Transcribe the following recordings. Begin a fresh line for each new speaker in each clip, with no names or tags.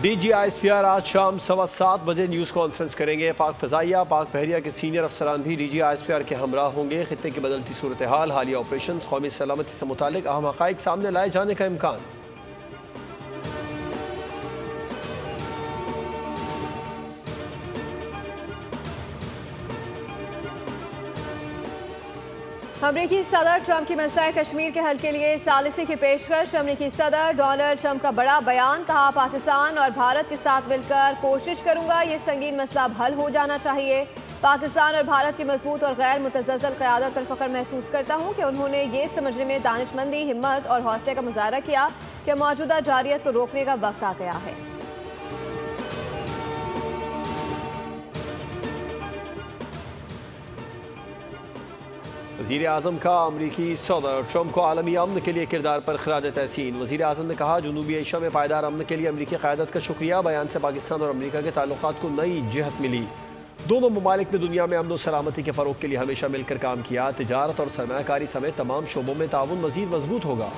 DGISPR आज शाम 7:15 news conference करेंगे। पाक फ़ज़ाइया पाक बहरिया के सीनियर अफसरान भी DGISPR के हमरा होंगे। खित्ते की बदलती सूरत हाल, हालिया ऑपरेशन, कौमी सलामती से मुतालिक अहम हक़ाइक़ सामने लाए जाने का इम्कान।
अमरीकी सदर ट्रंप की मसला कश्मीर के हल के लिए सालिसी की पेशकश। अमरीकी सदर डोनाल्ड ट्रंप का बड़ा बयान, कहा पाकिस्तान और भारत के साथ मिलकर कोशिश करूंगा, ये संगीन मसला हल हो जाना चाहिए। पाकिस्तान और भारत की मजबूत और गैर मुतज़्ज़ल क़यादत पर फ़ख्र महसूस करता हूँ कि उन्होंने ये समझने में दानिशमंदी, हिम्मत और हौसले का मुजाहरा किया कि मौजूदा जारियत को रोकने का वक्त आ गया है।
वज़ीर आज़म का अमरीकी सदर ट्रंप को आलमी अमन के लिए किरदार पर खराज तहसीन। वज़ीर आज़म ने कहा, जनूबी एशिया में पायदार अमन के लिए अमरीकी क़यादत का शुक्रिया। बयान से पाकिस्तान और अमरीका के ताल्लुकात को नई जहत मिली। दोनों ममालिक ने दुनिया में अमन और सलामती के फ़रोग़ के लिए हमेशा मिलकर काम किया। तिजारत और सरमायाकारी समेत तमाम शोबों में ताउन मज़ीद मजबूत होगा।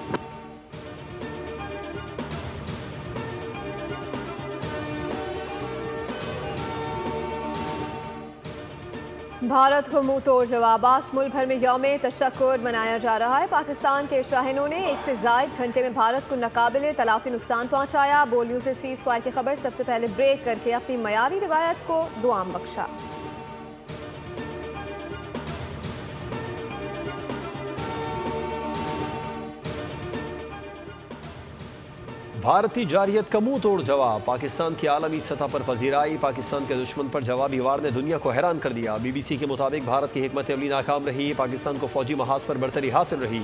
भारत को मुंह तोड़ जवाब। आज मुल्क भर में यौम तशक्कुर मनाया जा रहा है। पाकिस्तान के शाहीनों ने 1 से ज़ायद घंटे में भारत को नाकाबिले तलाफी नुकसान पहुंचाया। बोलियों से सीज़ फायर की खबर सबसे पहले ब्रेक करके अपनी मयारी रिवायत को दुआम बख्शा।
भारतीय जारियत का मुंह तोड़ जवाब। पाकिस्तान की आलमी सतह पर पजीराई। पाकिस्तान के दुश्मन पर जवाबी वार ने दुनिया को हैरान कर दिया। BBC के मुताबिक भारत की हिकमत अमली नाकाम रही। पाकिस्तान को फौजी महाज पर बढ़तरी हासिल रही।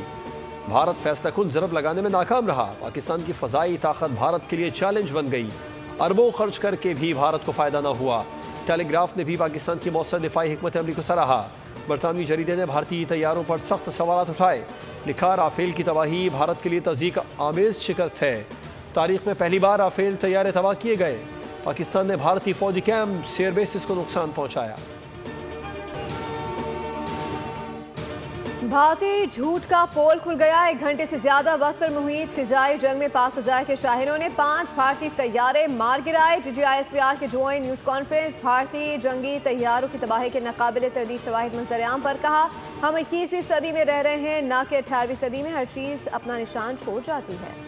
भारत फैसला कुन ज़रब लगाने में नाकाम रहा। पाकिस्तान की फ़ज़ाई ताकत भारत के लिए चैलेंज बन गई। अरबों खर्च करके भी भारत को फ़ायदा न हुआ। टेलीग्राफ ने भी पाकिस्तान की मौसर दिफाई हिकमत अमली को सराहा। बरतानवी जरीदे ने भारतीय तैयारों पर सख्त सवाल उठाए। लिखा, राफेल की तबाही भारत के लिए तज़ीक आमेज़ शिकस्त है। तारीख में पहली बार राफेल तैयारे तबाह किए गए। पाकिस्तान ने भारतीय फौजी कैंप, एयर बेसिस को नुकसान पहुंचाया।
भारतीय झूठ का पोल खुल गया। 1 घंटे से ज्यादा वक्त पर मुहित फिजाई जंग में पाक फ़ज़ाइया के शाहीनों ने 5 भारतीय तैयारे मार गिराए। DGISPR के ज्वाइंट न्यूज़ कॉन्फ्रेंस। भारतीय जंगी तैयारों की तबाही के नाकाबिले तरदीद शवाहिद मंजर-ए-आम पर कहा, हम 21वीं सदी में रह रहे हैं, न कि 18वीं सदी में। हर चीज़ अपना निशान छोड़ जाती है।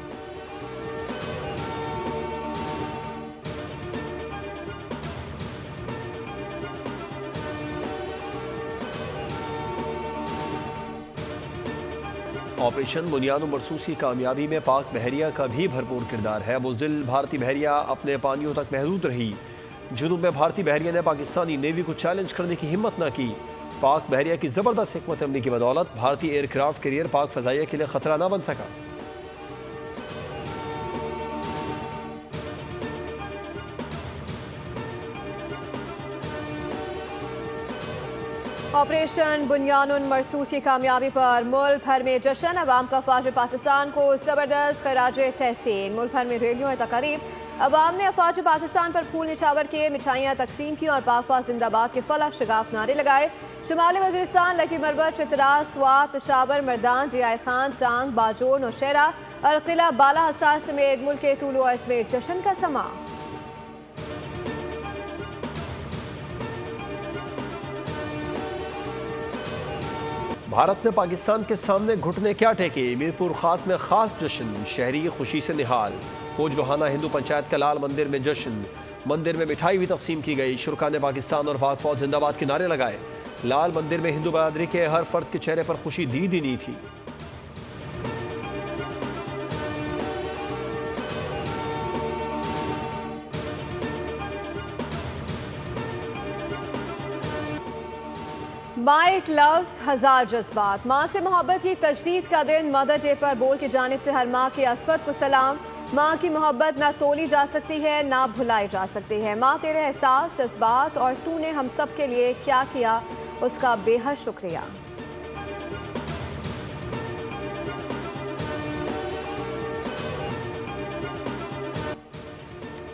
ऑपरेशन बुनियाद मरसूस की कामयाबी में पाक बहरिया का भी भरपूर किरदार है। बुज़दिल भारतीय बहरिया अपने पानियों तक महदूद रही। जुनूब में भारतीय बहरिया ने पाकिस्तानी नेवी को चैलेंज करने की हिम्मत न की। पाक बहरिया की ज़बरदस्त हिकमत अमली की बदौलत भारतीय एयरक्राफ्ट कैरियर पाक फ़ज़ाइया के लिए खतरा न बन सका।
ऑपरेशन बुनियानुन मरसूस की कामयाबी पर मुल्क भर में जश्न। अवाम का अफवाज पाकिस्तान को ज़बरदस्त खराज तहसीन। मुल्क भर में रैलियों और तकारीब। अवाम ने अफवाज पाकिस्तान पर फूल निछावर किए, मिठाइयाँ तकसीम की और पाफा जिंदाबाद के फलक शगाफ नारे लगाए। शुमाली वज़ीरिस्तान, लकी मरबत, चित्रास, स्वात, पेशावर, मर्दान, जिया खान, टांग, बाजोर, नौशहरा और किला बाला हसार समेत मुल्क के तूल और इसमें जश्न का समा।
भारत ने पाकिस्तान के सामने घुटने क्या टेके। मीरपुर खास में खास जश्न, शहरी खुशी से निहाल। फौज लोहाना हिंदू पंचायत का लाल मंदिर में जश्न। मंदिर में मिठाई भी तकसीम की गई। शुरका ने पाकिस्तान और पाक फौज जिंदाबाद के नारे लगाए। लाल मंदिर में हिंदू बरादरी के हर फर्द के चेहरे पर खुशी दी नहीं थी।
माइक लव्स हजार जज्बात। माँ से मोहब्बत की तजदीद का दिन। मदर डे पर बोर्ड की जानिब से हर माँ की असवत को सलाम। माँ की मोहब्बत ना तोली जा सकती है, ना भुलाई जा सकती है। माँ, तेरे एहसास, जज्बात और तूने हम सब के लिए क्या किया, उसका बेहद शुक्रिया।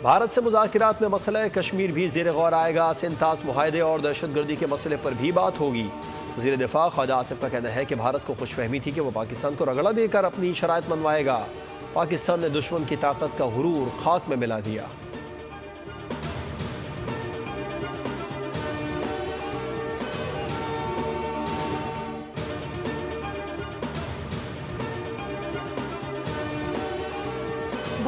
भारत से मुज़ाकिरात में मसला कश्मीर भी ज़ेर गौर आएगा। सिंतास मुआहदे और दहशतगर्दी के मसले पर भी बात होगी। वज़ीर दिफा ख्वाजा आसिफ का कहना है कि भारत को खुशफहमी थी कि वो पाकिस्तान को रगड़ा देकर अपनी शराइत मनवाएगा। पाकिस्तान ने दुश्मन की ताकत का गुरूर खाक में मिला दिया।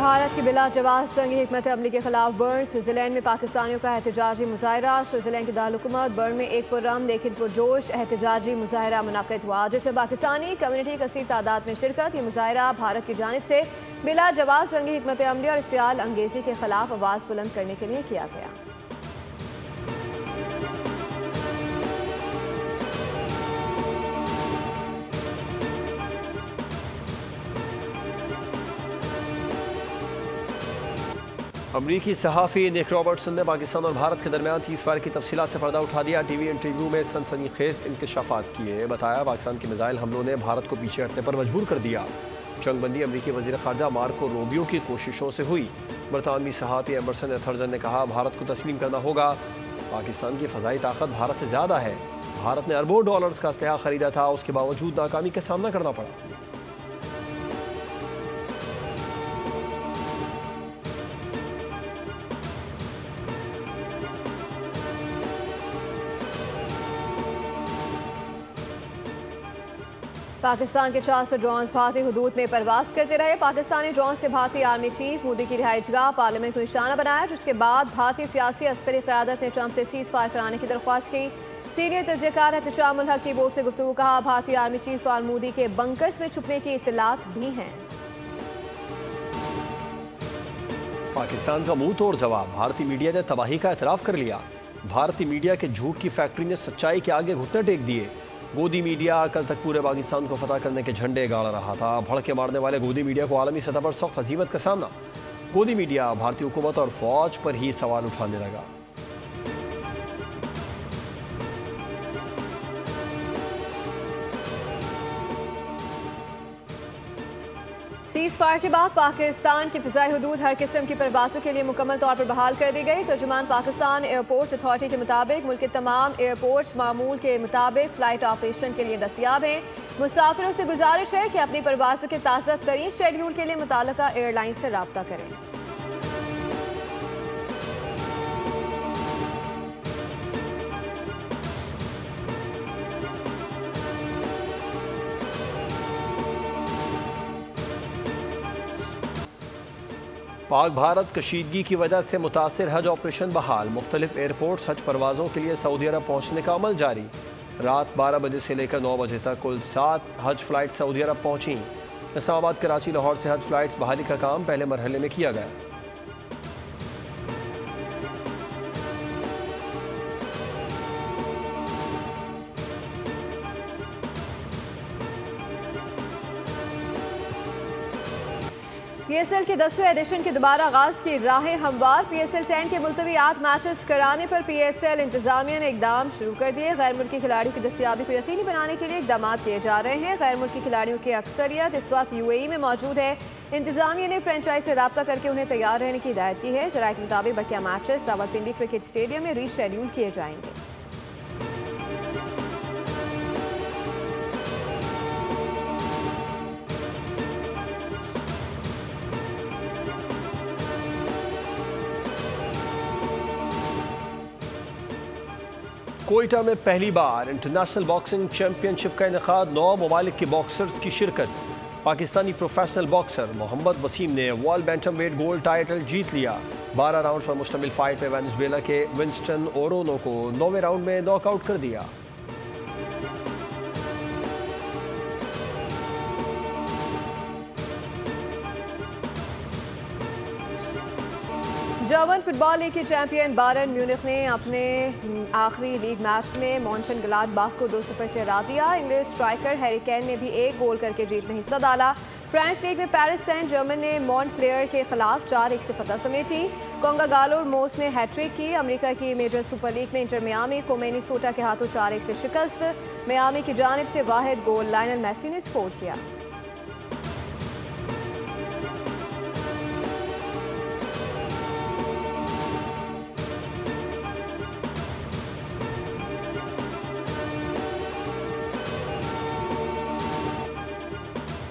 भारत की बिला जवाब जंगी हिकमत अमली के खिलाफ बर्न। स्विट्जरलैंड में पाकिस्तानियों का एहतजाजी मुजाहरा। स्विट्जरलैंड के दारुलहुकूमत बर्न में एक पुरअमन लेकिन पुरजोश एहतजाजी मुजाहरा मुनक्किद हुआ, जिसमें पाकिस्तानी कम्युनिटी कसीर तादाद में शिरकत। ये मुजाहरा भारत की जानिब से बिला जवाब जंगी हिकमत अमली और इश्तियाल अंगेजी के खिलाफ आवाज़ बुलंद करने के लिए किया गया।
अमरीकी सहाफ़ी निक रॉबर्टसन ने पाकिस्तान और भारत के दरमियान सीज़फायर की तफसीलात से पर्दा उठा दिया। टीवी इंटरव्यू में सनसनीखेज इंकशाफात किए। बताया पाकिस्तान के मिसाइल हमलों ने भारत को पीछे हटने पर मजबूर कर दिया। जंगबंदी अमरीकी वज़ीर ख़ारजा मार्को रूबियो की कोशिशों से हुई। बरतानवी सहाफ़ी एम्बरसन एथरजन ने कहा, भारत को तस्लीम करना होगा। पाकिस्तान की फ़ज़ाई ताकत भारत से ज़्यादा है। भारत ने अरबों डॉलर्स का असलहा खरीदा था, उसके बावजूद नाकामी का सामना करना पड़ा।
पाकिस्तान के 400 ड्रोन भारतीय हुदूद में परवाज करते रहे। पाकिस्तानी ड्रोन से भारतीय आर्मी चीफ मोदी की रिहाइशगाह पार्लियामेंट को निशाना बनाया, जिसके बाद भारतीय सियासी अस्करी क़यादत ने ट्रंप से सीज़ फायर कराने की दरख्वास्त की। सीनियर तजज़ियाकार एहतशाम उल हक की बोर्ड से गुफ्तगू कहा, भारतीय आर्मी चीफ और मोदी के बंकर्स में छुपने की इत्तलात भी हैं।
पाकिस्तान का मुंह तोड़ जवाब। भारतीय मीडिया ने तबाही का एतराफ़ कर लिया। भारतीय मीडिया के झूठ की फैक्ट्री ने सच्चाई के आगे घुटने टेक दिए। गोदी मीडिया कल तक पूरे पाकिस्तान को फतह करने के झंडे गाड़ रहा था। भड़के मारने वाले गोदी मीडिया को आलमी सतह पर सख्त हजीमत का सामना। गोदी मीडिया भारतीय हुकूमत और फौज पर ही सवाल उठाने लगा।
सीज़ फायर के बाद पाकिस्तान की फ़िज़ाई हुदूद हर किस्म की परवाज़ों के लिए मुकम्मल तौर पर बहाल कर दी गई। तर्जुमान पाकिस्तान एयरपोर्ट अथॉरिटी के मुताबिक मुल्क के तमाम एयरपोर्ट्स मामूल के मुताबिक फ़्लाइट ऑपरेशन के लिए दस्तयाब हैं। मुसाफिरों से गुजारिश है कि अपनी परवाज़ों के ताज़ा तरीन शेड्यूल के लिए मुताल्लिका एयरलाइन से रब्ता करें।
पाक भारत कशीदगी की वजह से मुतासिर हज ऑपरेशन बहाल। मुख्तलिफ एयरपोर्ट्स हज परवाज़ों के लिए सऊदी अरब पहुँचने का अमल जारी। रात 12 बजे से लेकर 9 बजे तक कुल 7 हज फ़्लाइट सऊदी अरब पहुँची। इस्लामाबाद, कराची, लाहौर से हज फ़्लाइट बहाली का काम पहले मरहले में किया गया।
PSL के 10वें एडिशन के दोबारा आगाज की राहें हमवार। PSL 10 के मुलतवी 8 मैचेस कराने पर PSL इंतजामिया ने इकदाम शुरू कर दिए। गैर मुल्की खिलाड़ियों की दस्तयाबी को यकीनी बनाने के लिए इकदाम किए जा रहे हैं। गैर मुल्की खिलाड़ियों की अक्सरियत इस वक्त UAE में मौजूद है। इंतजामिया ने फ्रेंचाइज से रब्ता करके उन्हें तैयार रहने की हिदायत की है। जराये के मुताबिक बकिया मैचेस रावलपिंडी क्रिकेट स्टेडियम में रीशेड्यूल किए जाएंगे।
कोयटा में पहली बार इंटरनेशनल बॉक्सिंग चैंपियनशिप का इनेकाद। 9 ममालिक के बॉक्सर्स की शिरकत। पाकिस्तानी प्रोफेशनल बॉक्सर मोहम्मद वसीम ने वर्ल्ड बैंटमवेट गोल्ड टाइटल जीत लिया। 12 राउंड पर मुश्तमिल फाइट में वेनेजुएला के विंस्टन ओरोनो को 9वें राउंड में नॉकआउट कर दिया।
जर्मन फुटबॉल लीग के चैंपियन बायर्न म्यूनिख ने अपने आखिरी लीग मैच में मॉन्चनगलाडबाख को 2-0 से हरा दिया। इंग्लिश स्ट्राइकर हैरी केन ने भी एक गोल करके जीत में हिस्सा डाला। फ्रेंच लीग में पेरिस सेंट जर्मन ने मॉन्टक्लेयर के खिलाफ 4-1 से फतह समेटी। कोंगागालो मोस ने हैट्रिक की। अमेरिका की मेजर सुपर लीग में इंटर मियामी को मिनेसोटा के हाथों 4-1 से शिकस्त। मियामी की जानिब से वाहिद गोल लायनल मेसी ने स्कोर किया।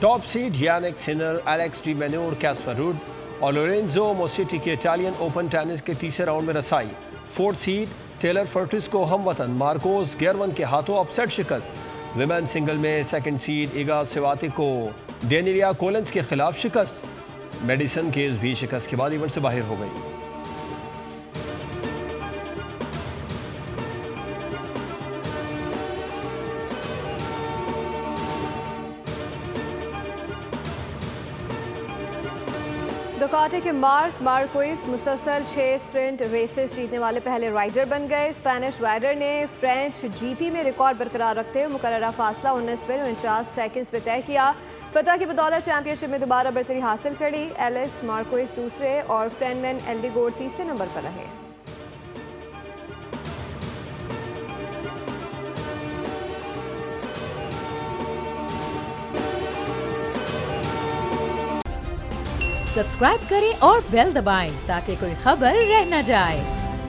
Top seed Jannik Sinner, Alex de Minaur, Casper Ruud और लोरेंजो मोसेटी की इटालियन ओपन टेनिस के तीसरे राउंड में रसाई। 4th सीड टेलर फर्टिस को हमवतन मार्कोस गेरवन के हाथों अपसेट शिकस्त। विमेन सिंगल में 2nd सीड इगा स्वियातेक को डेनिलिया कोलिंस के खिलाफ शिकस्त। मेडिसन केस भी शिकस्त के बाद इवेंट से बाहर हो गई।
दुकाटे के मार्क मार्कोइस मुसलसल 6 स्प्रिंट रेसेस जीतने वाले पहले राइडर बन गए। स्पेनिश राइडर ने फ्रेंच जीपी में रिकॉर्ड बरकरार रखते हुए मुकर्ररा फासला 19 मिनट 49 सेकंड्स में तय किया। फतह की बदौलत चैंपियनशिप में दोबारा बरतरी हासिल करी। एलिस मार्कोइस दूसरे और फ्रेंडमैन एल्डिगोर तीसरे नंबर पर रहे।
सब्सक्राइब करें और बेल दबाएं ताकि कोई खबर रह न जाए।